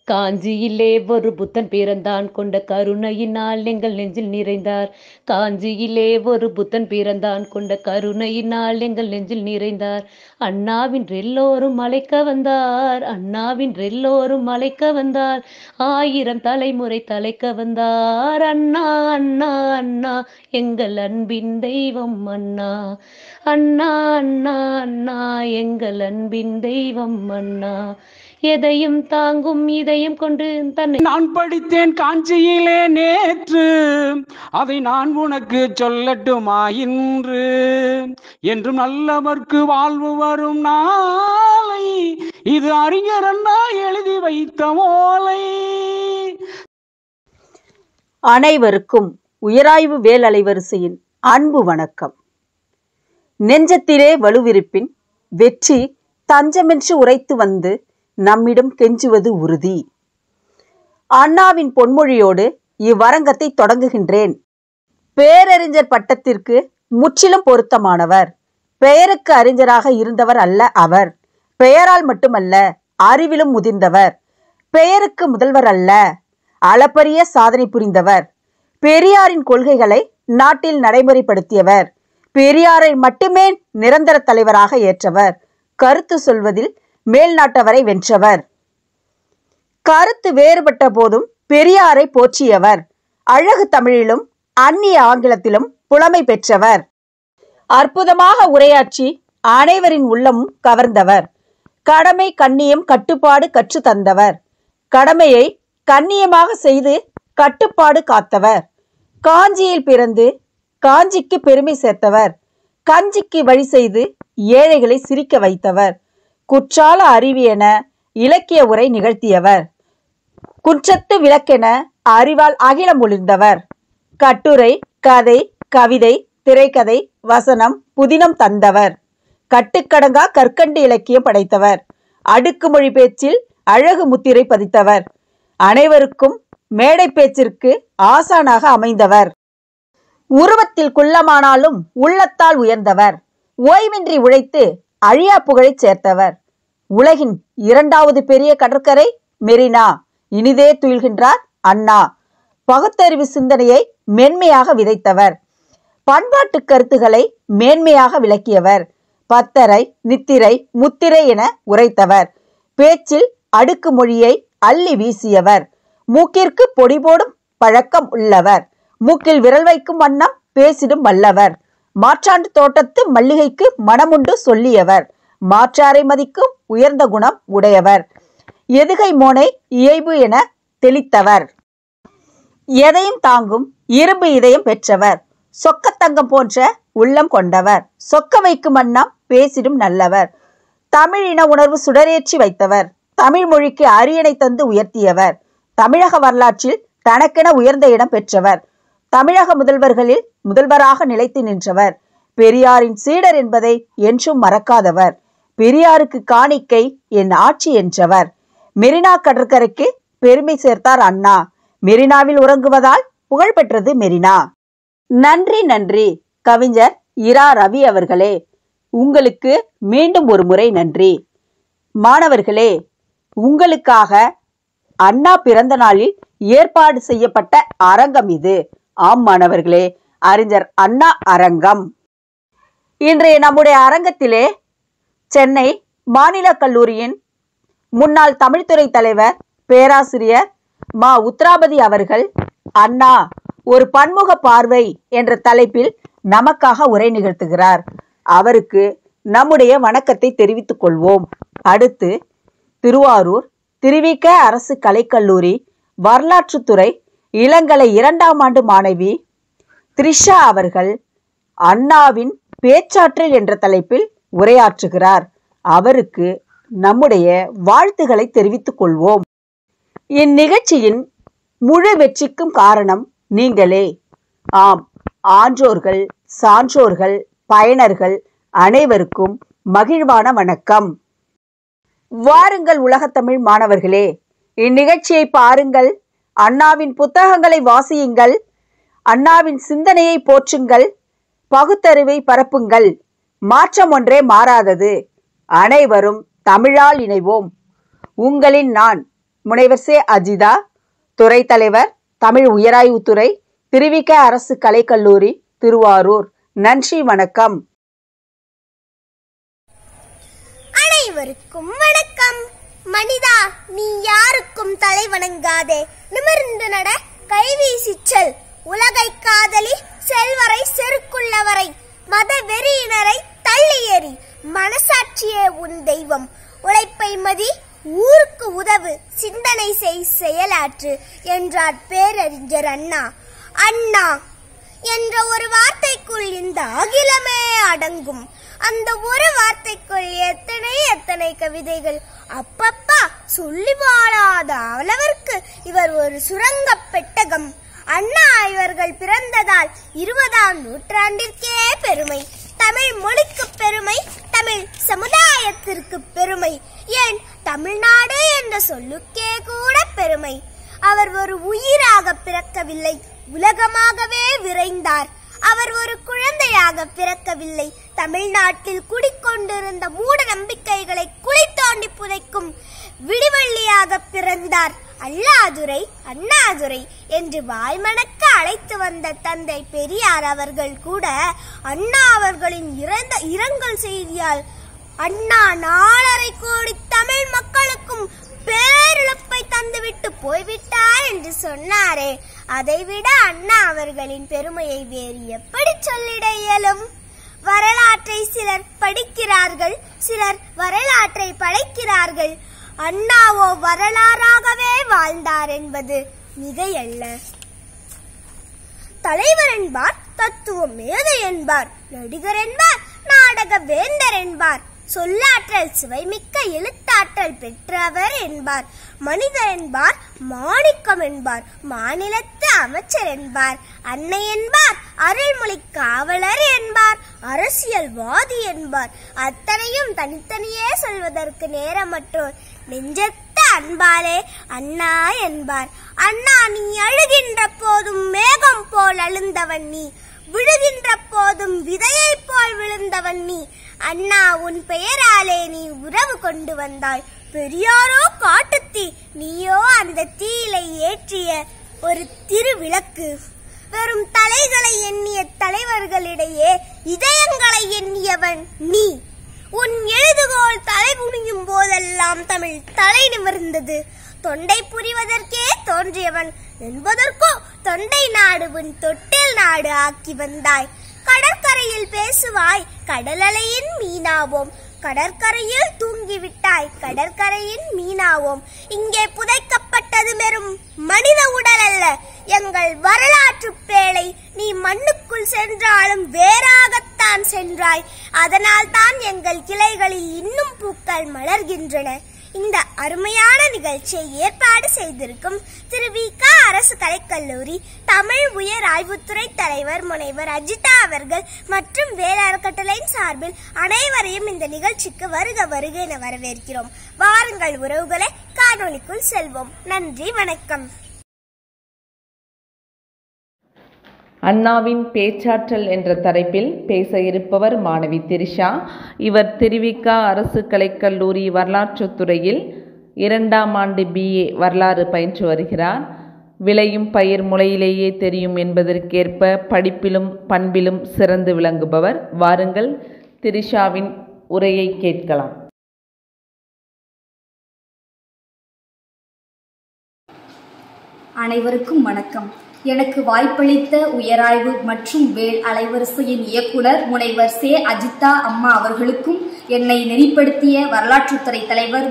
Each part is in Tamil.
காஞ்சியிலே ஒரு புத்தன் பிறந்தான், கொண்ட கருணையினால் எங்கள் நெஞ்சில் நிறைந்தார். காஞ்சியிலே ஒரு புத்தன் பிறந்தான், கொண்ட கருணையினால் எங்கள் நெஞ்சில் நிறைந்தார். அண்ணாவின்றெல்லோரும் அழைக்க வந்தார், அண்ணாவின்றெல்லோரும் அழைக்க வந்தார். 1000 தலைமுறை தலைக்க வந்தார். அண்ணா அண்ணா அண்ணா எங்கள் அன்பின் தெய்வம் அண்ணா. அண்ணா அண்ணா அண்ணா எங்கள் அன்பின் தெய்வம் அண்ணா. எதையும் தாங்கும் இதயம் கொண்டு தன்னை நான் படித்தேன் காஞ்சியிலே நேற்று, அதை நான் உனக்கு சொல்லட்டுமா இன்று? என்றும் நல்லவர்க்கு வாழ்வு வரும் நாளை, இது அறிஞர் அண்ணா எழுதி வைத்த ஓலை. அனைவருக்கும் உயராய்வு வேல் அலைவரிசையின் அன்பு வணக்கம். நெஞ்சத்திலே வலுவிருப்பின் வெற்றி தஞ்சமென்று உரைத்து வந்து நம்மிடம் கெஞ்சுவது உறுதி. அண்ணாவின் பொன்மொழியோடு இவ்வரங்கத்தை தொடங்குகின்றேன். பேரறிஞர் பட்டத்திற்கு முற்றிலும் பொருத்தமானவர். பெயருக்கு அறிஞராக இருந்தவர் அல்ல அவர். பெயரால் மட்டுமல்ல, அறிவிலும் முதிர்ந்தவர். பெயருக்கு முதல்வர் அல்ல, அளப்பரிய சாதனை புரிந்தவர். பெரியாரின் கொள்கைகளை நாட்டில் நடைமுறைப்படுத்தியவர். பெரியாரை மட்டுமே நிரந்தர தலைவராக ஏற்றவர். கருத்து சொல்வதில் மேல் நாட்டவரை வென்றவர். கருத்து வேறுபட்ட போதும் பெரியாரை போற்றியவர். அழகு தமிழிலும் அந்நிய ஆங்கிலத்திலும் புலமை பெற்றவர். அற்புதமாக உரையாற்றி அனைவரின் உள்ளமும் கவர்ந்தவர். கடமை கண்ணியம் கட்டுப்பாடு கற்று தந்தவர். கடமையை கண்ணியமாக செய்து கட்டுப்பாடு காத்தவர். காஞ்சியில் பிறந்து காஞ்சிக்கு பெருமை சேர்த்தவர். கஞ்சிக்கு வழி செய்து ஏழைகளை சிரிக்க வைத்தவர். குற்றால அறிவியென இலக்கிய உரை நிகழ்த்தியவர். குற்றத்து விளக்கென அறிவால் அகிலம் ஒளிர்ந்தவர். கட்டுரை, கதை, கவிதை, திரைக்கதை, வசனம், புதினம் தந்தவர். கட்டுக்கடங்கா கற்கண்டு இலக்கியம் படைத்தவர். அடுக்குமொழி பேச்சில் அழகு முத்திரை பதித்தவர். அனைவருக்கும் மேடை பேச்சிற்கு ஆசானாக அமைந்தவர். உருவத்தில் குள்ளமானாலும் உள்ளத்தால் உயர்ந்தவர். ஓய்வின்றி உழைத்து அழியா புகழை சேர்த்தவர். உலகின் 2வது பெரிய கடற்கரை மெரினா. இனிதே துயில்கின்றார் அண்ணா. பகுத்தறிவு சிந்தனையை மென்மையாக விதைத்தவர். பண்பாட்டு கருத்துக்களை மேன்மையாக விளக்கியவர். பத்தரை, நித்திரை, முத்திரை என உரைத்தவர். பேச்சில் அடுக்கு மொழியை அள்ளி வீசியவர். மூக்கிற்கு பொடி போடும் பழக்கம் உள்ளவர். மூக்கில் விரல் வைக்கும் வண்ணம் பேசிடும் வல்லவர். மாற்றாண்டு தோட்டத்து மல்லிகைக்கு மனமுண்டு சொல்லியவர். மாற்றாரை மதிக்கும் உயர்ந்த குணம் உடையவர். எதுகை மோனை இயைபு என தெளித்தவர். எதையும் தாங்கும் இரும்பு இதயம் பெற்றவர். சொக்கத்தங்கம் போன்ற உள்ளம் கொண்டவர். சொக்க வைக்கும் வண்ணம் பேசிடும் நல்லவர். தமிழின உணர்வு சுடரேற்றி வைத்தவர். தமிழ் மொழிக்கு அரியணை தந்து உயர்த்தியவர். தமிழக வரலாற்றில் தனக்கென உயர்ந்த இடம் பெற்றவர். தமிழக முதல்வர்களில் முதல்வராக நிலைத்து நின்றவர். பெரியாரின் சீடர் என்பதை என்றும் மறக்காதவர். பெரியாருக்கு காணிக்கை என் ஆட்சி என்றவர். மெரினா கடற்கரைக்கு பெருமை சேர்த்தார் அண்ணா. மெரினாவில் உறங்குவதால் புகழ் பெற்றது மெரினா. நன்றி நன்றி கவிஞர் இரா ரவி அவர்களே. உங்களுக்கு மீண்டும் ஒரு முறை நன்றி. மாணவர்களே, உங்களுக்காக அண்ணா பிறந்த நாளில் ஏற்பாடு செய்யப்பட்ட அரங்கம் இது. ஆம் மாணவர்களே, அறிஞர் அண்ணா அரங்கம். இன்றைய நம்முடைய அரங்கத்திலே சென்னை மாநில கல்லூரியின் முன்னாள் தமிழ்துறை தலைவர் பேராசிரியர் மா. உத்ராபதி அவர்கள் அண்ணா ஒரு பன்முக பார்வை என்ற தலைப்பில் நமக்காக உரை நிகழ்த்துகிறார். அவருக்கு நம்முடைய வணக்கத்தை தெரிவித்துக் கொள்வோம். அடுத்து திருவாரூர் திருவிக அரசு கலைக்கல்லூரி வரலாற்றுத்துறை இளங்கலை 2ஆம் ஆண்டு மாணவி த்ரிஷா அவர்கள் அண்ணாவின் பேச்சாற்றல் என்ற தலைப்பில் உரையாற்றுகிறார். அவருக்கு நம்முடைய வாழ்த்துக்களை தெரிவித்துக் கொள்வோம். இந்நிகழ்ச்சியின் முழு வெற்றிக்கும் காரணம் நீங்களே. ஆம், ஆன்றோர்கள், சான்றோர்கள், பயனர்கள் அனைவருக்கும் மகிழ்வான வணக்கம். வாருங்கள் உலகத்தமிழ் மாணவர்களே, இந்நிகழ்ச்சியை பாருங்கள். அண்ணாவின் புத்தகங்களை வாசியுங்கள். அண்ணாவின் சிந்தனையை போற்றுங்கள். பகுத்தறிவை பரப்புங்கள். மாற்றம் ஒன்றே மாறாதது. அனைவரும் தமிழால் இணைவோம். உங்களின் நான் முனைவர் சே. அஜிதா, துறை தலைவர், தமிழ் உயராய்வுத்துறை, திருவிக அரசு கலைக்கல்லூரி, திருவாரூர். நன்றி, வணக்கம். அனைவருக்கும் வணக்கம். மனிதா, நீ யாருக்கும் தலை வணங்காதே, நிமிர்ந்து நட, கைவீசி செல். உலகை காதலி, செல்வரை செருக்குள்ளவரை, மத வெறியினரை தள்ளி எறி. மனசாட்சியே உன் தெய்வம். உழைப்பை மதி, ஊருக்கு உதவு, சிந்தனை செய், செயலாற்று என்றார் பேரறிஞர் அண்ணா. அண்ணா என்ற ஒரு வார்த்தைக்குள் இந்த அகிலமே அடங்கும். அந்த ஒரு வார்த்தைக்குள் எத்தனை எத்தனை கவிதைகள். அப்பப்பா, சொல்லி வாழாத அளவிற்கு இவர் ஒரு சுரங்க பெட்டகம். அண்ணா இவர்கள் பிறந்ததால் 20ஆம் நூற்றாண்டிற்கே பெருமை. தமிழ் மொழிக்கு பெருமை, தமிழ் சமுதாயத்திற்கு பெருமை, ஏன் தமிழ்நாடு என்ற சொல்லுக்கே கூட பெருமை. அவர் ஒரு உயிராக பிறக்கவில்லை, உலகமாகவே விரைந்தார். அவர் ஒரு குழந்தையாக பிறக்கவில்லை, தமிழ்நாட்டில் குடிக்கொண்டிருந்த மூட நம்பிக்கைகளை குழி தோண்டி புதைக்கும் விடிவள்ளியாக பிறந்தார். அல்லாதுரை, அண்ணாதுரை என்று வாய்மணக்க அழைத்து வந்த தந்தை பெரியார் அவர்கள் கூட அண்ணா அவர்களின் இரங்கல் செய்தியால் அண்ணா 4.5 கோடி தமிழ் மக்களுக்கும் பேரிழப்பை தந்துவிட்டு போய்விட்டார் என்று சொன்னாரே, அதைவிட அண்ணா அவர்களின் பெருமையை வேறு எப்படி சொல்லிட இயலும்? வரலாற்றை சிலர் படிக்கிறார்கள், சிலர் வரலாற்றை படைக்கிறார்கள். அண்ணாவோ வரலாறாகவே வாழ்ந்தார் என்பது மிகையல்ல. தலைவர் என்பார், தத்துவ மேதை என்பார், நடிகர் என்பார், நாடக வேந்தர் என்பார், சொல்லாற்றல் சுவைமிக்க எழுத்தாற்றல் பெற்றவர் என்பார், மனிதர் என்பார், மாணிக்கம் என்பார், மாநிலத்து அமைச்சர் என்பார், அன்னை என்பார், அருள்மொழி காவலர் என்பார், அரசியல்வாதி என்பார். அத்தனையும் தனித்தனியே சொல்வதற்கு நேரமற்றோர் நெஞ்சத்த அன்பாலே அண்ணா என்பார். அண்ணா, நீ அழுகின்ற போதும் மேகம் போல் அழுந்தவன் நீ, விழுகின்ற போதும் விதையை போல் விழுந்தவன் நீ. அண்ணா, உன் பெயராலே நீ உறவு கொண்டு வந்தாய். பெரியாரோ காட்டுத்தீ, நீயோ அந்த தீயிலை ஏற்றிய ஒரு திருவிளக்கு. வெறும் தலைகளை எண்ணிய தலைவர்களிடையே இதயங்களை எண்ணியவன் நீ. உன் எழுதுகோள் தலை குனியும் போதெல்லாம் தமிழ் தலை நிமிர்ந்தது. தொண்டை புரிவதற்கே தோன்றியவன் என்பதற்கோ தொண்டை நாடு உன் தொட்டில் நாடு ஆக்கி வந்தாய். கடற்கரையில் பேசுவாய், கடலலையின் மீனாவோம். கடற்கரையில் தூங்கிவிட்டாய், கடற்கரையின் மீனாவோம். இங்கே புதைக்கப்பட்டது வெறும் மனித உடல் அல்ல, எங்கள் வரலாற்று பேழை. நீ மண்ணுக்குள் சென்றாலும் வேறாகத்தான் சென்றாய். அதனால் தான் எங்கள் கிளைகளில் இன்னும் பூக்கள் மலர்கின்றன. இந்த அருமையான நிகழ்ச்சியை ஏற்பாடு செய்திருக்கும் திருவிக அரசு கலைக்கல்லூரி தமிழ் உயர் ஆய்வுத்துறை தலைவர் முனைவர் அஜிதா அவர்கள் மற்றும் வேல் அறக்கட்டளையின் சார்பில் அனைவரையும் இந்த நிகழ்ச்சிக்கு வருக வருக என வரவேற்கிறோம். வாருங்கள் உறவுகளை, காணொளிக்குள் செல்வோம். நன்றி, வணக்கம். அண்ணாவின் பேச்சாற்றல் என்ற தலைப்பில் பேச இருப்பவர் மாணவி திரிஷா. இவர் திருவிக அரசு கலைக்கல்லூரி வரலாற்றுத் துறையில் 2ஆம் ஆண்டு BA வரலாறு பயின்று வருகிறார். விளையும் பயிர் முளையிலேயே தெரியும் என்பதற்கேற்ப படிப்பிலும் பண்பிலும் சிறந்து விளங்குபவர். வாருங்கள், திரிஷாவின் உரையை கேட்கலாம். அனைவருக்கும் வணக்கம். எனக்கு வாய்ப்பளித்த உயராய்வு மற்றும் வேல் அலைவரிசையின் இயக்குனர் முனைவர் சே. அஜிதா அம்மா அவர்களுக்கும், என்னை நெறிப்படுத்திய வரலாற்றுத்துறை தலைவர்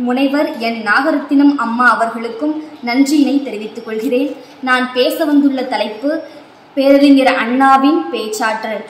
முனைவர் என். நாகரத்தினம் அம்மா அவர்களுக்கும் நன்றியினை தெரிவித்துக் கொள்கிறேன். நான் பேச வந்துள்ள தலைப்பு பேரறிஞர் அண்ணாவின் பேச்சாற்றல்.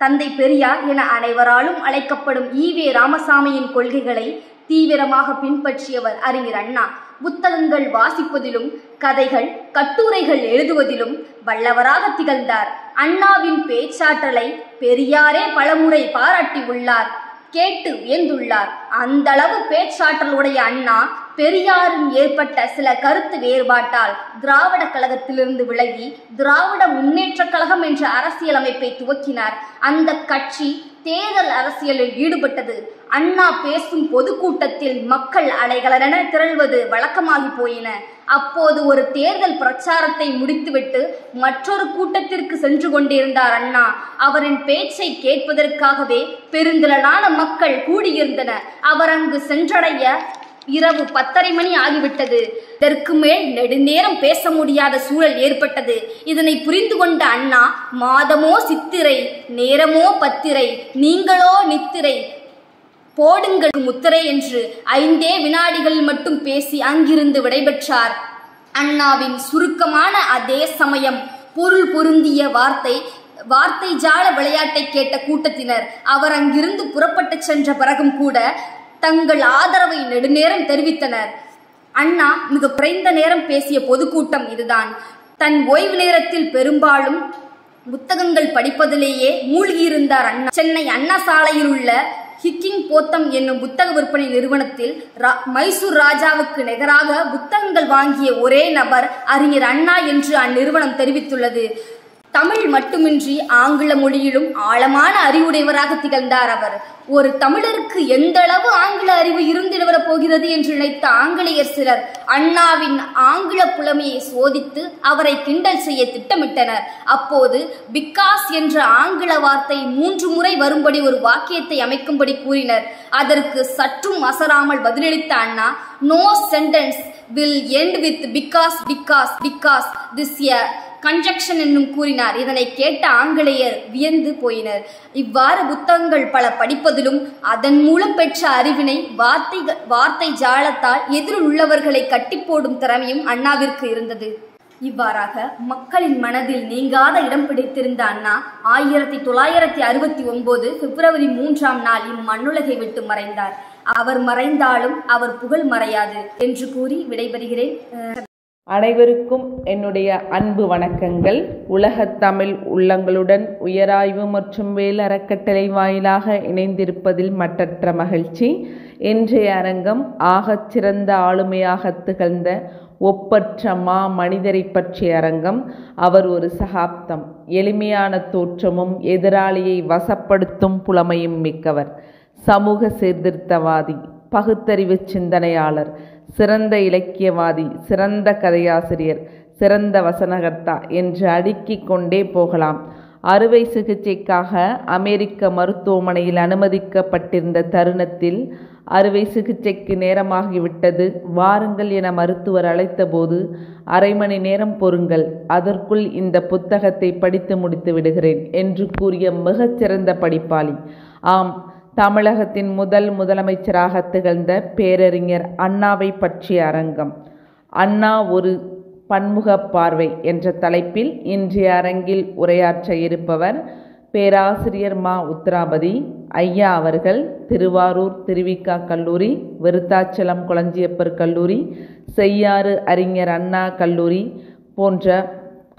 தந்தை பெரியார் என அனைவராலும் அழைக்கப்படும் ஈவே ராமசாமியின் கொள்கைகளை தீவிரமாக பின்பற்றியவர் அறிஞர் அண்ணா. புத்தகங்கள் வாசிப்பதிலும் கதைகள் கட்டுரைகள் எழுதுவதிலும் வல்லவராக திகழ்ந்தார். அண்ணாவின் பேச்சாற்றலை பெரியாரே பலமுறை பாராட்டி உள்ளார், கேட்டு வியந்துள்ளார். அந்த அளவு பேச்சாற்றலுடைய அண்ணா பெரியாரின் ஏற்பட்ட சில கருத்து வேறுபாட்டால் திராவிட கழகத்திலிருந்து விலகி திராவிட முன்னேற்ற கழகம் என்ற அரசியலமைப்பை துவக்கினார். அந்த கட்சி தேர்தல் அரசியலில் ஈடுபட்டது. அண்ணா பேசும் பொதுக்கூட்டத்தில் மக்கள் அலைகளென திரள்வது வழக்கமாகி போயின. அப்போது ஒரு தேர்தல் பிரச்சாரத்தை முடித்துவிட்டு மற்றொரு கூட்டத்திற்கு சென்று கொண்டிருந்தார் அண்ணா. அவரின் பேச்சை கேட்பதற்காகவே பெருந்திரளான மக்கள் கூடியிருந்தனர். அவர் அங்கு சென்றடைய இரவு 10:30 மணி ஆகிவிட்டது. இதற்கு மேல் நெடுநேரம் பேச முடியாத சூழல் ஏற்பட்டது. இதனை புரிந்து கொண்ட அண்ணா, மாதமோ சித்திரை, நேரமோ பத்திரை, நீங்களோ நித்திரை, போடுங்கள் முத்திரை என்று 5 வினாடிகளில் மட்டும் பேசி அங்கிருந்து விடைபெற்றார். அண்ணாவின் சுருக்கமான அதே சமயம் பொருள் பொருந்திய வார்த்தை ஜால விளையாட்டை கேட்ட கூட்டத்தினர் அவர் அங்கிருந்து புறப்பட்டு சென்ற பிறகும் கூட தங்கள் ஆதரவை நெடுநேரம் தெரிவித்தனர். அண்ணா மிக குறைந்த நேரம் பேசிய பொதுக்கூட்டம் இதுதான். தன் ஓய்வு நேரத்தில் பெரும்பாலும் புத்தகங்கள் படிப்பதிலேயே மூழ்கியிருந்தார் அண்ணா. சென்னை அண்ணா சாலையில் உள்ள ஹிக்கிங் போத்தம் என்னும் புத்தக விற்பனை நிறுவனத்தில் மைசூர் ராஜாவுக்கு நிகராக புத்தகங்கள் வாங்கிய ஒரே நபர் அறிஞர் அண்ணா என்று அந்நிறுவனம் தெரிவித்துள்ளது. தமிழ் மட்டுமின்றி ஆங்கில மொழியிலும் ஆழமான அறிவுடையவராக திகழ்ந்தார் அவர். ஒரு தமிழருக்கு எந்த அளவு ஆங்கில அறிவு இருந்திட போகிறது என்று நினைத்த ஆங்கிலேயர் சிலர் அண்ணாவின் ஆங்கில புலமையை சோதித்து அவரை கிண்டல் செய்ய திட்டமிட்டனர். அப்போது பிகாஸ் என்ற ஆங்கில வார்த்தை 3 முறை வரும்படி ஒரு வாக்கியத்தை அமைக்கும்படி கூறினர். அதற்கு சற்றும் அசராமல் பதிலளித்த Anna, no sentence will end with because because because this a conjunction என்னும் கூறினார். இதனை கேட்ட ஆங்கிலேயர் வியந்து போயினர். இவ்வாறு புத்தகங்கள் பல படிப்பதிலும் அதன் மூலம் பெற்ற அறிவினை வார்த்தை ஜாலத்தால் எதிரில் உள்ளவர்களை கட்டி போடும் திறமையும் அண்ணாவிற்கு இருந்தது. இவ்வாறாக மக்களின் மனதில் நீங்காத இடம் பிடித்திருந்த அண்ணா 1969 பிப்ரவரி 3ஆம் நாள் இம்மண்ணுலகை விட்டு மறைந்தார். அவர் மறைந்தாலும் அவர் புகழ் மறையாது என்று கூறி விடைபெறுகிறேன். அனைவருக்கும் என்னுடைய அன்பு வணக்கங்கள். உலகத் தமிழ் உள்ளங்களுடன் உயராய்வு மற்றும் வேல் அறக்கட்டளை வாயிலாக இணைந்திருப்பதில் மற்றற்ற மகிழ்ச்சி. இன்றைய அரங்கம் ஆகச்சிறந்த ஆளுமையாக திகழ்ந்த ஒப்பற்ற மனிதரை பற்றிய அரங்கம். அவர் ஒரு சகாப்தம். எளிமையான தோற்றமும் எதிராளியை வசப்படுத்தும் புலமையும் மிக்கவர். சமூக சீர்திருத்தவாதி, பகுத்தறிவு சிந்தனையாளர், சிறந்த இலக்கியவாதி, சிறந்த கதையாசிரியர், சிறந்த வசனகர்த்தா என்று அடுக்கிக் கொண்டே போகலாம். அறுவை சிகிச்சைக்காக அமெரிக்க மருத்துவமனையில் அனுமதிக்கப்பட்டிருந்த தருணத்தில் அறுவை சிகிச்சைக்கு நேரமாகிவிட்டது, வாருங்கள் என மருத்துவர் அழைத்தபோது, 1/2 மணி நேரம் பொறுங்கள், அதற்குள் இந்த புத்தகத்தை படித்து முடித்து விடுகிறேன் என்று கூறிய மிகச்சிறந்த படிப்பாளி. ஆம், தமிழகத்தின் முதலமைச்சராக திகழ்ந்த பேரறிஞர் அண்ணாவை பற்றிய அரங்கம். அண்ணா ஒரு பன்முக பார்வை என்ற தலைப்பில் இன்றைய அரங்கில் உரையாற்ற இருப்பவர் பேராசிரியர் உத்திராபதி ஐயா அவர்கள். திருவாரூர் திருவிக கல்லூரி, விருத்தாச்சலம் குளஞ்சியப்பர் கல்லூரி, செய்யாறு அறிஞர் அண்ணா கல்லூரி போன்ற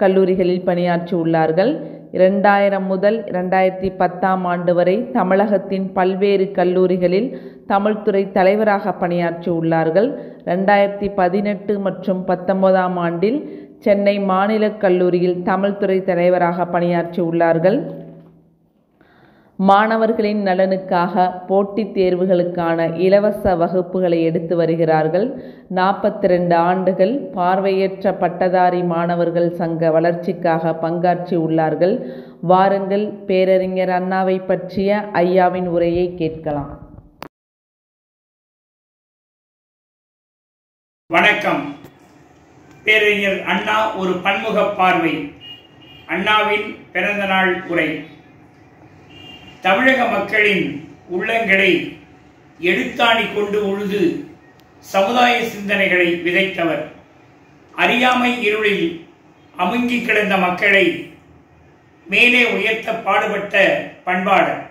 கல்லூரிகளில் பணியாற்றி உள்ளார்கள். 2000 முதல் 2010ஆம் ஆண்டு வரை தமிழகத்தின் பல்வேறு கல்லூரிகளில் தமிழ்துறை தலைவராக பணியாற்றி உள்ளார்கள். 2018 மற்றும் 19ஆம் ஆண்டில் சென்னை மாநில கல்லூரியில் தமிழ்துறை தலைவராக பணியாற்றி உள்ளார்கள். மாணவர்களின் நலனுக்காக போட்டித் தேர்வுகளுக்கான இலவச வகுப்புகளை எடுத்து வருகிறார்கள். 42 ஆண்டுகள் பார்வையற்ற பட்டதாரி மாணவர்கள் சங்க வளர்ச்சிக்காக பங்காற்றி உள்ளார்கள். வாருங்கள், பேரறிஞர் அண்ணாவை பற்றிய ஐயாவின் உரையை கேட்கலாம். வணக்கம். பேரறிஞர் அண்ணா ஒரு பன்முக பார்வை. அண்ணாவின் பிறந்த நாள் உரை. தமிழக மக்களின் உள்ளங்களை எடுத்தாணி கொண்டு உழுது சமுதாய சிந்தனைகளை விதைத்தவர். அறியாமை இருளில் அமுங்கி கிடந்த மக்களை மேலே உயர்த்த பாடுபட்ட பண்பாளர்.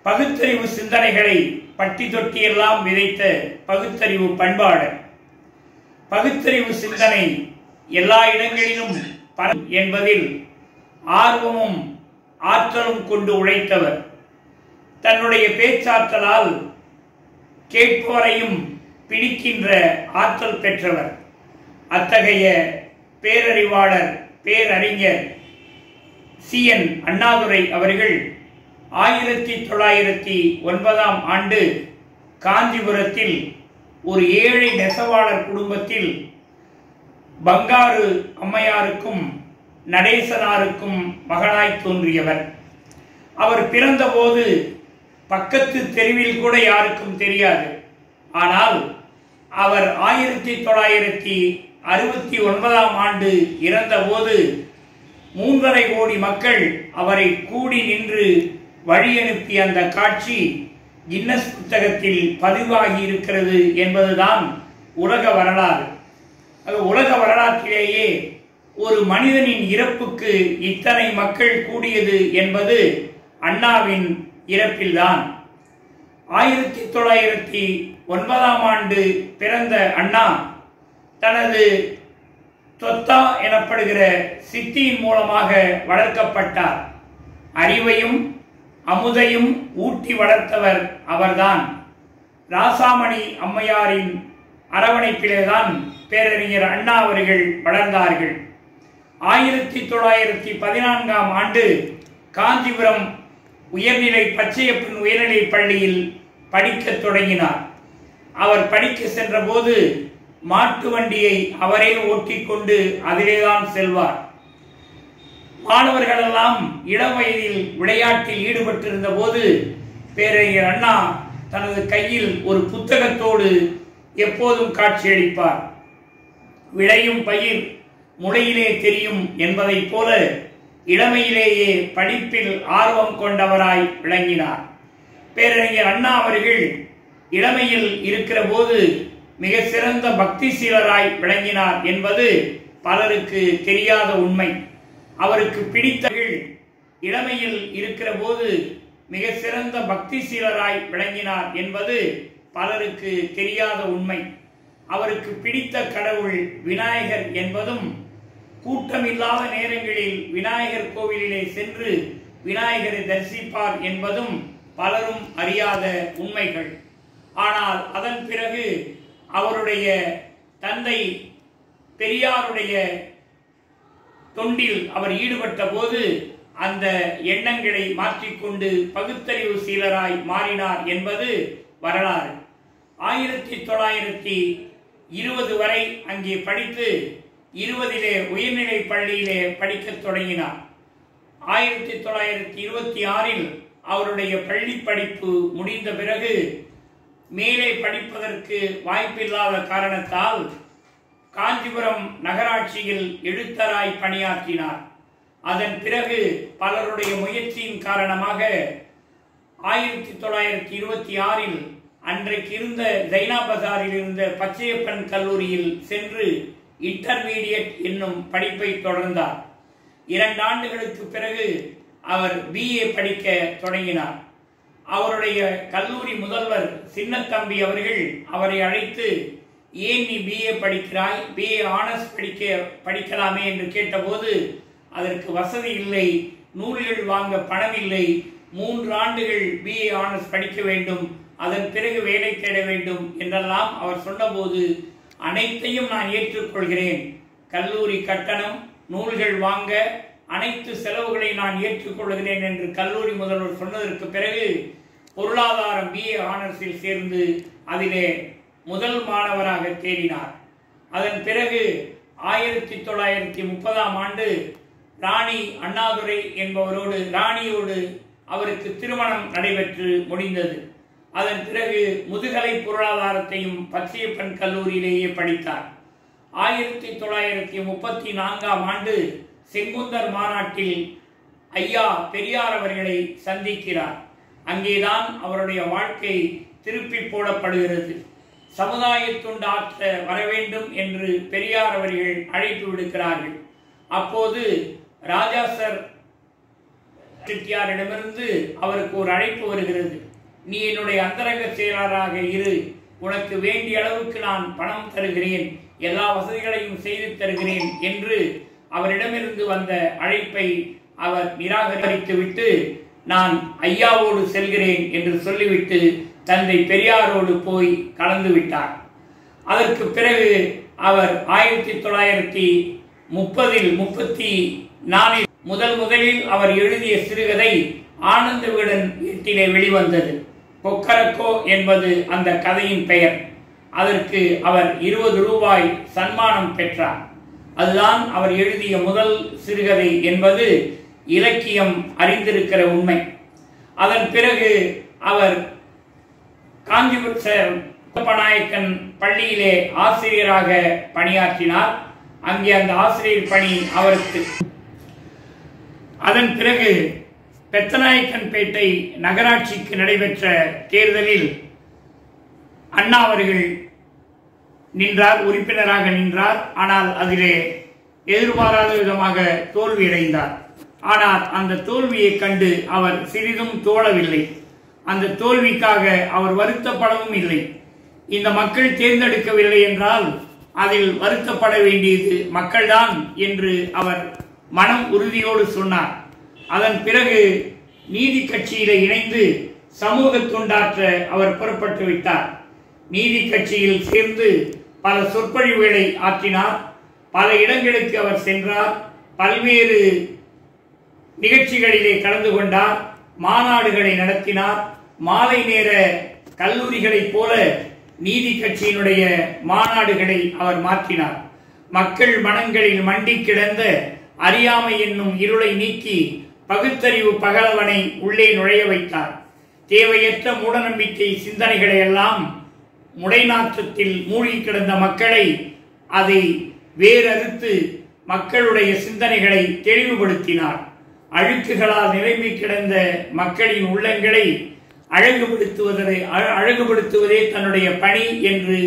பகுத்தறிவு சிந்தனைகளை பட்டி தொட்டியெல்லாம் விதைத்த பகுத்தறிவு பண்பாளர். பகுத்தறிவு சிந்தனை எல்லா இடங்களிலும் என்பதில் ஆர்வமும் ஆற்றலும் கொண்டு உழைத்தவர். தன்னுடைய பேச்சாற்றலால் கேட்பவரையும் பிடிக்கின்ற ஆற்றல் பெற்றவர். அத்தகைய பேரறிவாளர் பேரறிஞர் CN அண்ணாதுரை அவர்கள் 1909ஆம் ஆண்டு காஞ்சிபுரத்தில் ஒரு ஏழை நெசவாளர் குடும்பத்தில் பங்காரு அம்மையாருக்கும் நடேசனாருக்கும் மகனாய் தோன்றியவர். அவர் பிறந்தபோது பக்கத்து தெருவில் கூட யாருக்கும் தெரியாது. ஆனால் அவர் 1969ஆம் ஆண்டு இறந்தபோது 3.5 கோடி மக்கள் அவரை கூடி நின்று வழி அனுப்பிய அந்த காட்சி கின்னஸ் புத்தகத்தில் பதிவாகி இருக்கிறது என்பதுதான் உலக வரலாறு. உலக வரலாற்றிலேயே ஒரு மனிதனின் இறப்புக்கு இத்தனை மக்கள் கூடியது என்பது அண்ணாவின் இறப்பில்தான். 1909ஆம் ஆண்டு பிறந்த அண்ணா தனது தொத்தா எனப்படுகிற சித்தியின் மூலமாக வளர்க்கப்பட்டார். அறிவையும் அமுதையும் ஊட்டி வளர்த்தவர் அவர்தான். ராசாமணி அம்மையாரின் அரவணைப்பிலேதான் பேரறிஞர் அண்ணா அவர்கள் வளர்ந்தார்கள். 1914ஆம் ஆண்டு காஞ்சிபுரம் உயர்நிலை பச்சையப்பன் உயர்நிலை பள்ளியில் படிக்க தொடங்கினார். அவர் படிக்க சென்ற போது மாட்டு வண்டியை அவரே ஓட்டிக்கொண்டு அதிலேதான் செல்வார். மாணவர்களெல்லாம் இளம் வயதில் விளையாட்டில் ஈடுபட்டிருந்த போது பேரறிஞர் அண்ணா தனது கையில் ஒரு புத்தகத்தோடு எப்போதும் காட்சியளிப்பார். விளையும் பயிர் முளையிலே தெரியும் என்பதை போல இளமையிலேயே படிப்பில் ஆர்வம் கொண்டவராய் விளங்கினார். பேரறிஞர் அண்ணா அவர்கள் இளமையில் இருக்கிற போது மிக சிறந்த பக்தி சீலராய் விளங்கினார் என்பது பலருக்கு தெரியாத உண்மை. அவருக்கு பிடித்தவர்கள் இளமையில் இருக்கிற போது மிக சிறந்த பக்தி சீலராய் விளங்கினார் என்பது பலருக்கு தெரியாத உண்மை. அவருக்கு பிடித்த கடவுள் விநாயகர் என்பதும் கூட்டமில்லாத நேரங்களில் விநாயகர் கோவிலிலே சென்று விநாயகரை தரிசிப்பார் என்பதும் பலரும் அறியாத உண்மைகள். ஆனால் அதன் பிறகு அவருடைய தந்தை பெரியாருடைய தொண்டில் அவர் ஈடுபட்ட போது அந்த எண்ணங்களை மாற்றிக்கொண்டு பகுத்தறிவு சீலராய் மாறினார் என்பது வரலாறு. 1920 வரை அங்கே படித்து 20 உயர்நிலை பள்ளியிலே படிக்க தொடங்கினார். 1926 அவருடைய பள்ளி படிப்பு முடிந்த பிறகு மேலே படிப்பதற்கு வாய்ப்பில்லாத காரணத்தால் காஞ்சிபுரம் நகராட்சியில் எழுத்தராய் பணியாற்றினார். அதன் பிறகு பலருடைய முயற்சியின் காரணமாக 1926 அன்றைக்கு இருந்த ஜைனா பசாரில் இருந்த பச்சையப்பன் கல்லூரியில் சென்று இன்டர்மீடியட் என்னும் படிப்பை தொடர்ந்தார். 2 ஆண்டுகளுக்கு பிறகு அவர் BA படிக்க தொடங்கினார். அவருடைய கல்லூரி முதல்வர் சின்னத்தம்பி அவர்கள் அவரை அழைத்து, ஏன் நீ BA படிக்கிறாய், BA ஆனர்ஸ் படிக்கலாமே என்று கேட்டபோது, அதற்கு வசதி இல்லை, நூல்கள் வாங்க பணம் இல்லை, 3 ஆண்டுகள் BA ஆனர்ஸ் படிக்க வேண்டும், அதன் பிறகு வேலை தேட வேண்டும் என்றெல்லாம் அவர் சொன்னபோது, அனைத்தையும் நான் ஏற்றுக்கொள்கிறேன், கல்லூரி கட்டணம், நூல்கள் வாங்க அனைத்து செலவுகளை நான் ஏற்றுக்கொள்கிறேன் என்று கல்லூரி முதல்வர் சொன்னதற்கு பிறகு பொருளாதாரம் BA ஆனர்ஸில் சேர்ந்து அதிலே முதல் மாணவராக தேறினார். அதன் பிறகு 1930ஆம் ஆண்டு ராணி அண்ணாதுரை என்பவரோடு ராணியோடு அவருக்கு திருமணம் நடைபெற்று முடிந்தது. அதன் பிறகு முதுகலை பொருளாதாரத்தையும் பச்சையப்பன் கல்லூரியிலேயே படித்தார். 1934ஆம் ஆண்டு செங்குந்தர் மாநாட்டில் ஐயா பெரியார் அவர்களை சந்திக்கிறார். அங்கேதான் அவருடைய வாழ்க்கை திருப்பி போடப்படுகிறது. சமுதாய தொண்டு ஆற்ற வர வேண்டும் என்று பெரியார் அவர்கள் அழைப்பு விடுக்கிறார்கள். அப்போது ராஜா சார் செட்டியாரிடமிருந்து அவருக்கு ஒரு அழைப்பு வருகிறது. நீ என்னுடைய அந்தரங்க செயலாளராக இரு, உனக்கு வேண்டிய அளவுக்கு நான் பணம் தருகிறேன், எல்லா வசதிகளையும் செய்து தருகிறேன் என்று அவரிடமிருந்து வந்த அழைப்பை அவர் நிராகரித்துவிட்டு, நான் ஐயாவோடு செல்கிறேன் என்று சொல்லிவிட்டு தந்தை பெரியாரோடு போய் கலந்து விட்டார். அதற்கு பிறகு அவர் 1934 முதலில் அவர் எழுதிய சிறுகதை ஆனந்த விகடன் எட்டிலே வெளிவந்தது. கொக்கரக்கோ என்பது அந்த கதையின் பெயர். அதற்கு அவர் 20 ரூபாய் சன்மானம் பெற்றார். அதுதான் அவர் எழுதிய முதல் சிறுகதை என்பது இலக்கியம் அறிந்திருக்கிற உண்மை. அதன் பிறகு அவர் காஞ்சிபுரம் நாயக்கன் பள்ளியிலே ஆசிரியராக பணியாற்றினார். அங்கே அந்த ஆசிரியர் பணி அவருக்கு. அதன் பிறகு பெத்தநாயக்கன்பேட்டை நகராட்சிக்கு நடைபெற்ற தேர்தலில் அண்ணா அவர்கள் நின்றார், உறுப்பினராக நின்றார். ஆனால் அதிலே எதிர்பாராத விதமாக தோல்வியடைந்தார். ஆனால் அந்த தோல்வியை கண்டு அவர் சிறிதும் தோழவில்லை. அந்த தோல்விக்காக அவர் வருத்தப்படவும் இல்லை. இந்த மக்கள் தேர்ந்தெடுக்கவில்லை என்றால் அதில் வருத்தப்பட வேண்டியது மக்கள்தான் என்று அவர் மனம் உறுதியோடு சொன்னார். அதன் பிறகு நீதி கட்சியில இணைந்து சமூக தொண்டாற்ற அவர் புறப்பட்டு விட்டார். நீதி கட்சியில் சேர்ந்து பல சொற்பொழிவுகளை ஆற்றினார். பல இடங்களுக்கு அவர் சென்றார். பல்வேறு நிகழ்ச்சிகளிலே கலந்து கொண்டார். மாநாடுகளை நடத்தினார். மாலை நேர கல்லூரிகளைப் போல நீதி கட்சியினுடைய மாநாடுகளை அவர் மாற்றினார். மக்கள் மனங்களில் மண்டி கிடந்த அறியாமை என்னும் இருளை நீக்கி பகுத்தறிவு பகலவனை உள்ளே நுழைய வைத்தார். தேவையற்ற மூடநம்பிக்கை சிந்தனைகளை எல்லாம் முடைநாற்றத்தில் மூழ்கி கிடந்த மக்களை அதை வேறறுத்து மக்களுடைய சிந்தனைகளை தெளிவுபடுத்தினார். அழுக்குகளால் நிரம்பி கிடந்த மக்களின் உள்ளங்களை அழகுபடுத்துவதே தன்னுடைய பணி என்று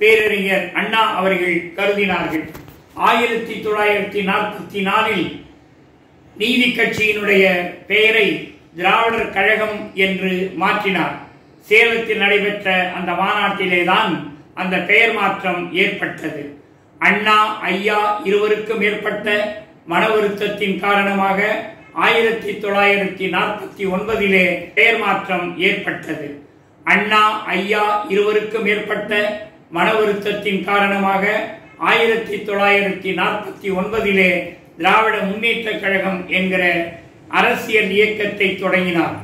பேரறிஞர் அண்ணா அவர்கள் கருதினார்கள். 1944 நீதி கட்சியினுடைய பெயரை திராவிடர் கழகம் என்று மாற்றினார். சேலத்தில் நடைபெற்ற அந்த மாநாட்டிலே தான் அந்த பெயர் மாற்றம் ஏற்பட்டது. அண்ணா ஐயா இருவருக்கும் ஏற்பட்ட மன வருத்தத்தின் காரணமாக 1949 பெயர் மாற்றம் ஏற்பட்டது. அண்ணா ஐயா இருவருக்கும் ஏற்பட்ட மன வருத்தத்தின் காரணமாக 1949 திராவிட முன்னேற்ற கழகம் என்கிற அரசியல் இயக்கத்தை தொடங்கினார்.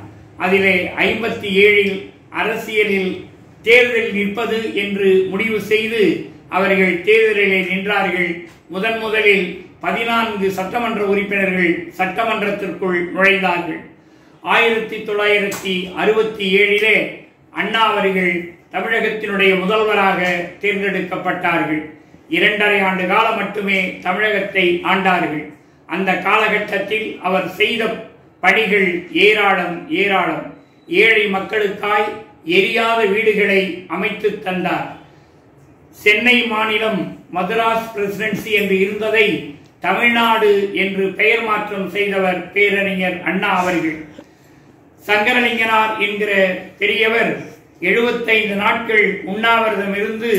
அதிலே 57 அரசியலில் தேர்தலில் நிற்பது என்று முடிவு செய்து அவர்கள் தேர்தலிலே நின்றார்கள். முதலில் 14 சட்டமன்ற உறுப்பினர்கள் சட்டமன்றத்திற்குள் நுழைந்தார்கள். 1967 அண்ணா அவர்கள் தமிழகத்தினுடைய முதல்வராக தேர்ந்தெடுக்கப்பட்டார்கள். 2½ ஆண்டு காலம் மட்டுமே தமிழகத்தை ஆண்டார்கள். அந்த காலகட்டத்தில் அவர் செய்த பணிகள் ஏராளம். ஏழை மக்களுக்காய் எரியாத வீடுகளை அமைத்து தந்தார். சென்னை மாநிலம் மதராஸ் பிரசிடென்சி என்று இருந்ததை தமிழ்நாடு என்று பெயர் மாற்றம் செய்தவர் பேரறிஞர் அண்ணா அவர்கள். சங்கரலிங்கனார் என்கிற பெரியவர் 75 நாட்கள் உண்ணாவிரதம் இருந்து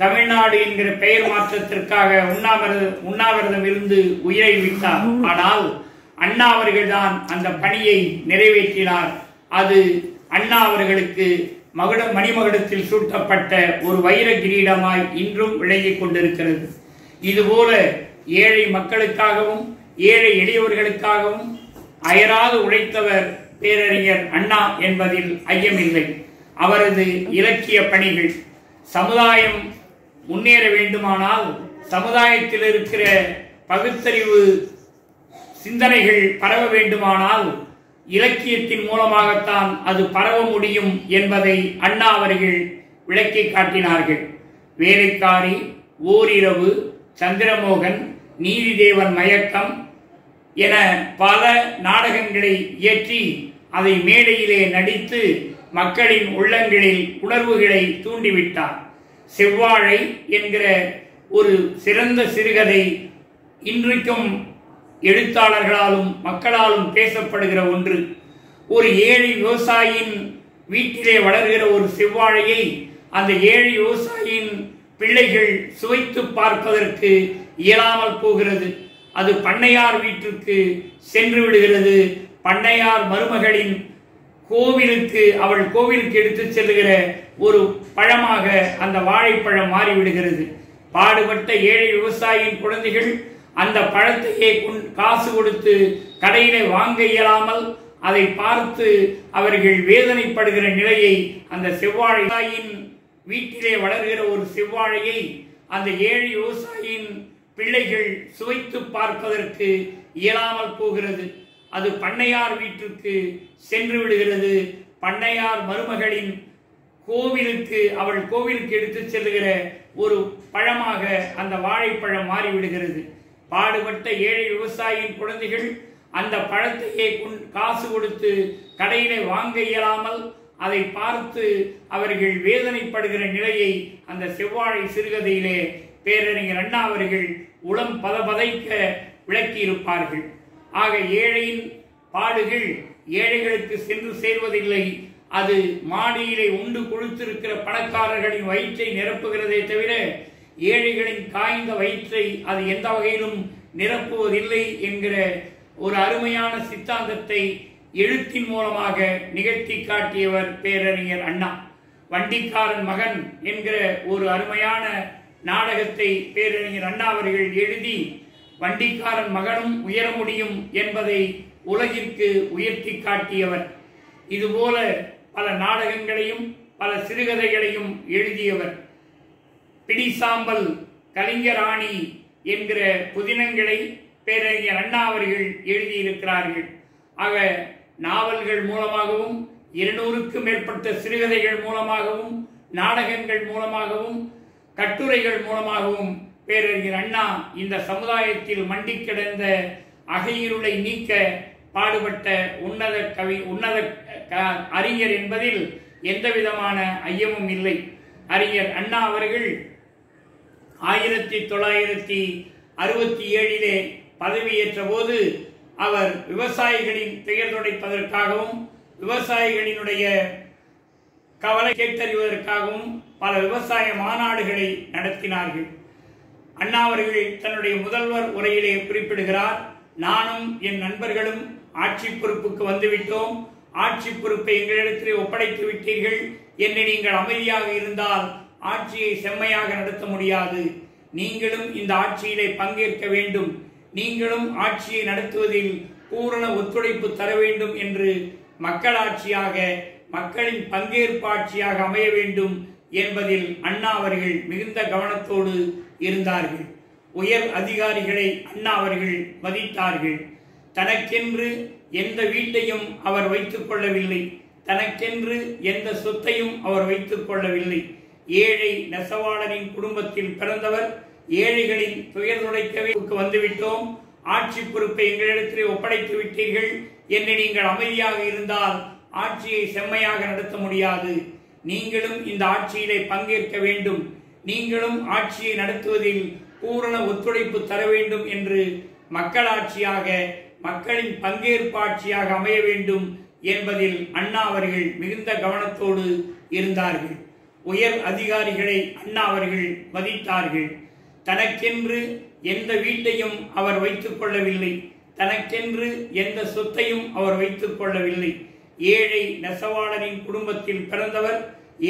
தமிழ்நாடு என்கிற பெயர் மாற்றத்திற்காக உண்ணாவிரதம் இருந்து உயிரை விட்டார். ஆனால் அண்ணா அவர்கள் தான் அந்த பணியை நிறைவேற்றினார். அது அண்ணா அவர்களுக்கு மணிமகுடத்தில் சூட்டப்பட்ட ஒரு வைர கிரீடமாய் இன்றும் விளங்கிக் கொண்டிருக்கிறது. இதுபோல ஏழை மக்களுக்காகவும் ஏழை எளியவர்களுக்காகவும் அயராது உழைத்தவர் பேரறிஞர் அண்ணா என்பதில் ஐயமில்லை. அவரது இலக்கிய பணிகள் சமுதாயம் முன்னேற வேண்டுமானால், சமுதாயத்தில் இருக்கிற பகுத்தறிவு சிந்தனைகள் பரவ வேண்டுமானால் இலக்கியத்தின் மூலமாகத்தான் அது பரவ முடியும் என்பதை அண்ணா அவர்கள் விளக்கி காட்டினார்கள். வேலைக்காரி, ஓரிரவு, சந்திரமோகன், நீதிதேவன் மயக்கம் என பல நாடகங்களை இயற்றி அதை மேடையிலே நடித்து மக்களின் உள்ளங்களில் உணர்வுகளை தூண்டிவிட்டார். செவ்வாழை என்கிற ஒரு சிறந்த சிறுகதை இன்றைக்கும் எழுத்தாளர்களாலும் மக்களாலும் பேசப்படுகிற ஒன்று. ஒரு ஏழை விவசாயியின் வீட்டிலே வளர்கிற ஒரு செவ்வாழையை அந்த ஏழை விவசாயியின் பிள்ளைகள் சுவைத்து பார்ப்பதற்கு இயலாமல் போகிறது. அது பண்ணையார் வீட்டிற்கு சென்று விடுகிறது. பண்ணையார் மருமகளின் அவள் கோவிலுக்கு எடுத்து செல்லுகிற ஒரு பழமாக அந்த வாழைப்பழம் மாறிவிடுகிறது. பாடுபட்ட ஏழை விவசாயியின் குழந்தைகள் அந்த பழத்தையே காசு கொடுத்து கடையிலே வாங்க இயலாமல் அதை பார்த்து அவர்கள் வேதனைப்படுகிற நிலையை அந்த செவ்வாழையின் வீட்டிலே வளர்கிற ஒரு செவ்வாழையை அந்த ஏழை விவசாயியின் பிள்ளைகள் சுவைத்து பார்ப்பதற்கு இயலாமல் போகிறது. அது பண்ணையார் வீட்டிற்கு சென்று விடுகிறது. பண்ணையார் மருமகளின் கோவிலுக்கு அவள் கோவிலுக்கு எடுத்து செல்லுகிற ஒரு பழமாக அந்த வாழைப்பழம் மாறிவிடுகிறது. பாடுபட்ட ஏழை விவசாயியின் குழந்தைகள் அந்த பழத்தையே காசு கொடுத்து கடையிலே வாங்க இயலாமல் அதை பார்த்து அவர்கள் வேதனைப்படுகிற நிலையை அந்த செவ்வாழை சிறுகதையிலே பேரறிஞர் அண்ணா அவர்கள் உளம் பதபதைக்க விளக்கியிருப்பார்கள். ஆக ஏழையின் பாடுகள் ஏழைகளுக்கு சென்று சேர்வதில்லை. அது மாடியிலே உண்டு கொழுத்திருக்கிற பணக்காரர்களின் வயிற்றை நிரப்புகிறதே தவிர ஏழைகளின் காய்ந்த வயிற்றை அது எந்த வகையிலும் நிரப்புவதில்லை என்கிற ஒரு அருமையான சித்தாந்தத்தை எழுத்தின் மூலமாக நிகழ்த்தி காட்டியவர் பேரறிஞர் அண்ணா. வண்டிக்காரன் மகன் என்கிற ஒரு அருமையான நாடகத்தை பேரறிஞர் அண்ணா அவர்கள் எழுதி வண்டிக்காரன் மகனும் உயர முடியும் என்பதை உலகிற்கு உயர்த்தி காட்டியவர். இதுபோல பல நாடகங்களையும் பல சிறுகதைகளையும் எழுதியவர். பிடிசாம்பல், கலிங்கராணி என்கிற புதினங்களை பேரறிஞர் அண்ணா அவர்கள் எழுதியிருக்கிறார்கள். ஆக நாவல்கள் மூலமாகவும் 200க்கும் மேற்பட்ட சிறுகதைகள் மூலமாகவும் நாடகங்கள் மூலமாகவும் கட்டுரைகள் மூலமாகவும் பேரறிஞர் அண்ணா இந்த சமுதாயத்தில் மண்டி கிடந்த அகையிருளை நீக்க பாடுபட்ட உன்னத அறிஞர் என்பதில் எந்தவிதமான ஐயமும் இல்லை. அறிஞர் அண்ணா அவர்கள் 1967 பதவியேற்ற போது அவர் விவசாயிகளின் பெயர் துடைப்பதற்காகவும் விவசாயிகளினுடைய கவலை கேட்டறிவதற்காகவும் பல விவசாய மாநாடுகளை நடத்தினார்கள். அண்ணா அவர்கள் தன்னுடைய முதல்வர் உரையிலே குறிப்பிடுகிறார், நானும் என் நண்பர்களும் ஆட்சி பொறுப்புக்கு வந்துவிட்டோம். ஆட்சி பொறுப்பை எங்களிடத்திலே ஒப்படைத்து விட்டீர்கள். என்னை நீங்கள் அமைதியாக இருந்தால் ஆட்சியை செம்மையாக நடத்த முடியாது. நீங்களும் இந்த ஆட்சியிலே பங்கேற்க வேண்டும். நீங்களும் ஆட்சியை நடத்துவதில் பூரண ஒத்துழைப்பு தர வேண்டும் என்று மக்களாட்சியாக மக்களின் பங்கேற்பு ஆட்சியாக அமைய வேண்டும் என்பதில் அண்ணா அவர்கள் மிகுந்த கவனத்தோடு இருந்தார்கள். உயர் அதிகாரிகளை அண்ணா அவர்கள் மதித்தார்கள். தனக்கென்று எந்த வீட்டையும் அவர் வைத்துக் கொள்ளவில்லை. தனக்கென்று எந்த சொத்தையும் அவர் வைத்துக் கொள்ளவில்லை. ஏழை நெசவாளரின் குடும்பத்தில் பிறந்தவர். ஏழைகளின் துயர் துடைக்கவே வந்துவிட்டோம். ஆட்சி பொறுப்பை எங்களிடத்திலே ஒப்படைத்து விட்டீர்கள். என்னை நீங்கள் அமைதியாக இருந்தால் ஆட்சியை செம்மையாக நடத்த முடியாது. நீங்களும் இந்த ஆட்சியிலே பங்கேற்க வேண்டும். நீங்களும் ஆட்சியை நடத்துவதில் பூரண ஒத்துழைப்பு தர வேண்டும் என்று மக்களாட்சியாக மக்களின் பங்கேற்பு ஆட்சியாக அமைய வேண்டும் என்பதில் அண்ணா அவர்கள் மிகுந்த கவனத்தோடு இருந்தார்கள். உயர் அதிகாரிகளை அண்ணா அவர்கள் மதித்தார்கள். தனக்கென்று எந்த வீட்டையும் அவர் வைத்துக் கொள்ளவில்லை. தனக்கென்று எந்த சொத்தையும் அவர் வைத்துக் கொள்ளவில்லை. ஏழை நெசவாளரின் குடும்பத்தில் பிறந்தவர்.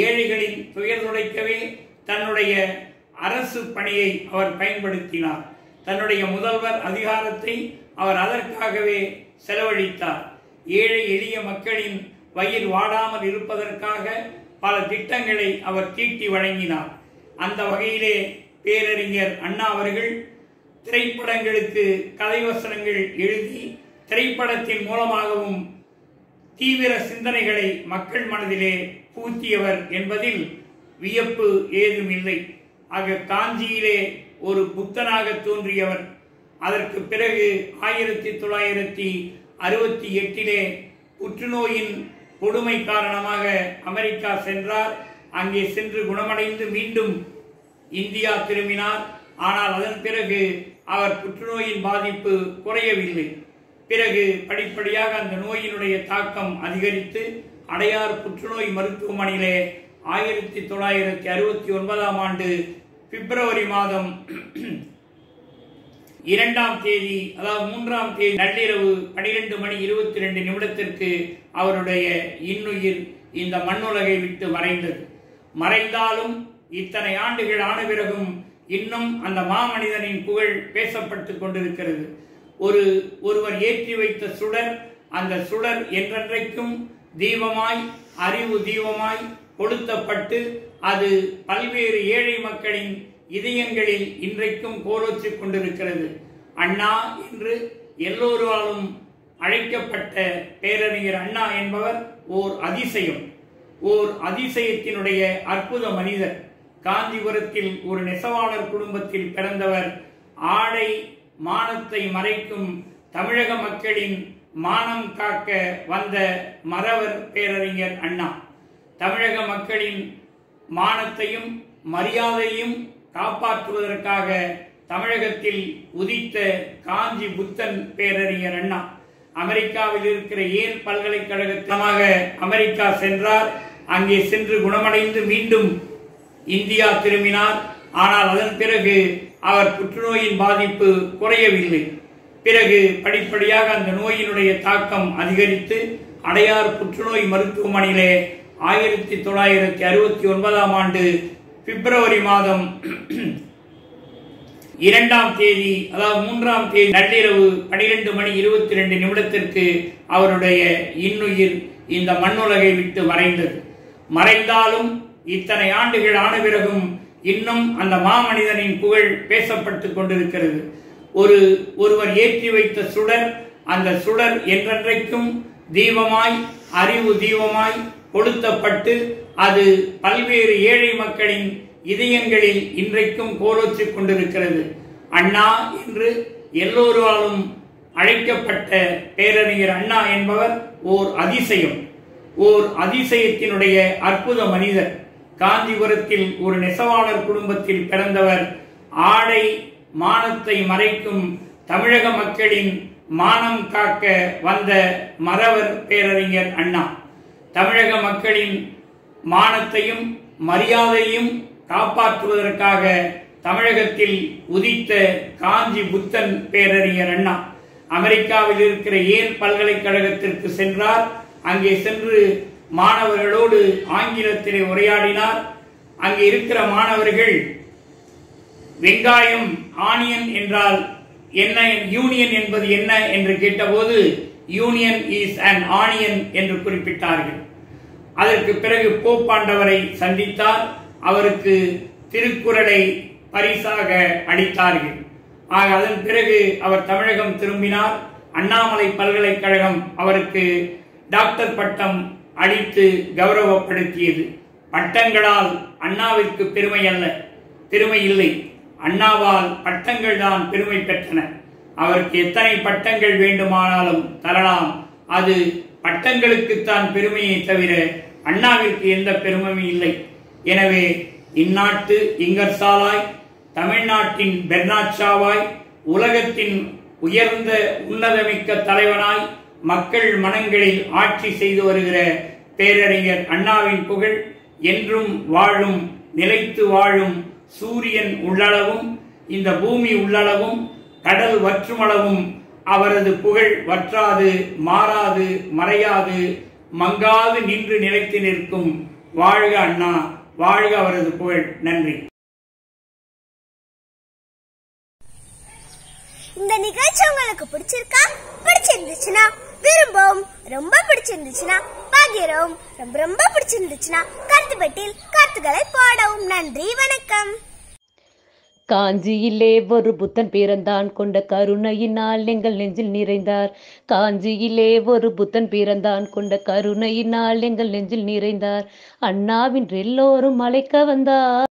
ஏழைகளின் துயர் துடைக்கவே தன்னுடைய அரசு பணியை அவர் பயன்படுத்தினார். தன்னுடைய முதல்வர் அதிகாரத்தை அவர் அதற்காகவே செலவழித்தார். ஏழை எளிய மக்களின் வயிறு வாடாமல் இருப்பதற்காக பல திட்டங்களை அவர் தீட்டி வழங்கினார். அந்த வகையிலே பேரறிஞர் அண்ணா அவர்கள் திரைப்படங்களுக்கு கதை வசனங்கள் எழுதி திரைப்படத்தின் மூலமாகவும் தீவிர சிந்தனைகளை மக்கள் மனதிலே புகுத்தியவர் என்பதில் வியப்பு ஏதுமில்லை. ஆக காஞ்சியிலே ஒரு புத்தனாக தோன்றியவர். அதற்கு பிறகு 1968 புற்றுநோயின் கொடுமை காரணமாக அமெரிக்கா சென்றார். அங்கே சென்று குணமடைந்து மீண்டும் இந்தியா திரும்பினார். ஆனால் அதன் பிறகு அவர் புற்றுநோயின் பாதிப்பு குறையவில்லை. பிறகு படிப்படியாக அந்த நோயினுடைய தாக்கம் அதிகரித்து அடையார் புற்றுநோய் மருத்துவமனையிலே 1969 பிப்ரவரி மாதம் 2ஆம் தேதி, அதாவது 3ஆம் தேதி நள்ளிரவு 12:22 அவருடைய இன்னுயிர் இந்த மண்ணுலகை விட்டு மறைந்தது. மறைந்தாலும் இத்தனை ஆண்டுகள் ஆன பிறகும் இன்னும் அந்த மாமனிதனின் புகழ் பேசப்பட்டு கொண்டிருக்கிறது. ஒருவர் ஏற்றி வைத்த சுடர் அந்த சுடர் என்றென்றைக்கும் தீபமாய், அறிவு தீபமாய் கொளுத்தப்பட்டு அது பல்வேறு ஏழை மக்களின் இதயங்களில் இன்றைக்கும் கோலோச்சிக் கொண்டிருக்கிறது. அண்ணா என்று எல்லோராலும் அழைக்கப்பட்ட பேரறிஞர் அண்ணா என்பவர் ஓர் அதிசயம், ஓர் அதிசயத்தினுடைய அற்புத மனிதர். காஞ்சிபுரத்தில் ஒரு நெசவாளர் குடும்பத்தில் பிறந்தவர். ஆடை மானத்தை மறைக்கும் தமிழக மக்களின் மானம் காக்க வந்த மறவர் பேரறிஞர் அண்ணா. தமிழக மக்களின் மானத்தையும் மரியாதையும் காப்பாற்றுவதற்காக தமிழகத்தில் உதித்த காஞ்சி புத்தன் பேரறிஞர் அண்ணா. அமெரிக்காவில் இருக்கிற ஏல் பல்கலைக்கழகத்தினமாக அமெரிக்கா சென்றார். அங்கே சென்று குணமடைந்து மீண்டும் இந்தியா திரும்பினார். ஆனால் அதன் பிறகு அவர் புற்றுநோயின் பாதிப்பு குறையவில்லை. பிறகு படிப்படியாக அந்த நோயினுடைய தாக்கம் அதிகரித்து அடையார் புற்றுநோய் மருத்துவமனையிலே 1969ஆம் ஆண்டு பிப்ரவரி மாதம் 2ஆம் தேதி, அதாவது 3ஆம் தேதி நள்ளிரவு 12:22 அவருடைய இன்னுயிர் இந்த மண்ணுலகை விட்டு மறைந்தது. மறைந்தாலும் இத்தனை ஆண்டுகள் ஆன பிறகும் இன்னும் அந்த மாமனிதனின் புகழ் பேசப்பட்டு கொண்டிருக்கிறது. ஒருவர் ஏற்றி வைத்த சுடர், அந்த சுடர் என்றென்றைக்கும் தீபமாய், அறிவு தீபமாய் கொளுத்தப்பட்டு அது பல்வேறு ஏழை மக்களின் இதயங்களில் இன்றைக்கும் கோலோச்சிக் கொண்டிருக்கிறது. அண்ணா என்று எல்லோராலும் அழைக்கப்பட்ட பேரறிஞர் அண்ணா என்பவர் ஓர் அதிசயம், ஓர் அதிசயத்தினுடைய அற்புத மனிதர். காஞ்சிபுரத்தில் ஒரு நெசவாளர் குடும்பத்தில் பிறந்தவர். ஆடை மானத்தை மறைக்கும் தமிழக மக்களின் மானம் காக்க வந்த மறவர் பேரறிஞர் அண்ணா. தமிழக மக்களின் மானத்தையும் மரியாதையும் காப்பாற்றுவதற்காக தமிழகத்தில் உதித்த காஞ்சி புத்தன் பேரறிஞர் அண்ணா. அமெரிக்காவில் இருக்கிற ஏல் பல்கலைக்கழகத்திற்கு சென்றார். அங்கே சென்று மாணவர்களோடு ஆங்கிலத்திலே உரையாடினார். அங்கே இருக்கிற மாணவர்கள் வெங்காயம், ஆனியன் என்றால் என்ன, யூனியன் என்பது என்ன என்று கேட்டபோது யூனியன் இஸ் அன் ஆனியன் என்று குறிப்பிட்டார்கள். அதற்கு பிறகு போப்பாண்டவரை சந்தித்தார். அவருக்கு திருக்குறளை பரிசாக அளித்தார்கள். ஆக அதன் பிறகு அவர் தமிழகம் திரும்பினார். அண்ணாமலை பல்கலைக்கழகம் அவருக்கு டாக்டர் பட்டம் அளித்து கௌரவப்படுத்தியது. பட்டங்களால் அண்ணாவிற்கு பெருமை அல்ல, பெருமை இல்லை. அண்ணாவால் பட்டங்கள் தான் பெருமை பெற்றன. அவருக்கு எத்தனை பட்டங்கள் வேண்டுமானாலும் தரலாம். அது பட்டங்களுக்குத்தான் பெருமையை தவிர அண்ணாவிற்கு எந்த பெருமையும் இல்லை. எனவே இந்நாட்டு இங்கர்சாலாய், தமிழ்நாட்டின் பெர்னாட்சாவாய், உலகத்தின் உயர்ந்த உன்னதமிக்க தலைவனாய் மக்கள் மனங்களில் ஆட்சி செய்து வருகிற பேரறிஞர் அண்ணாவின் புகழ் என்றும் வாழும், நிலைத்து வாழும். சூரியன் உள்ளளவும், இந்த பூமி உள்ளளவும், கடல் வற்றுமளவும் அவரது புகழ் வற்றாது, மாறாது, மறையாது, மங்காது நின்று நிலைத்து நிற்கும். வாழ்க அண்ணா, வாழ்க அவரது புகழ். நன்றி. இந்த நிகழ்ச்சி உங்களுக்கு பிடிச்சிருந்துச்சுன்னா விரும்பவும், ரொம்ப பிடிச்சிருந்துச்சுன்னா பகிரவும், ரொம்ப பிடிச்சிருந்துச்சுன்னா கருத்து பெட்டியில் கருத்துக்களை போடவும். நன்றி, வணக்கம். காஞ்சியிலே ஒரு புத்தன் பிறந்தான், கொண்ட கருணையினால் எங்கள் நெஞ்சில் நிறைந்தார். காஞ்சியிலே ஒரு புத்தன் பிறந்தான், கொண்ட கருணையினால் எங்கள் நெஞ்சில் நிறைந்தார். அண்ணாவின் எல்லோரும் அழைக்க வந்தார்.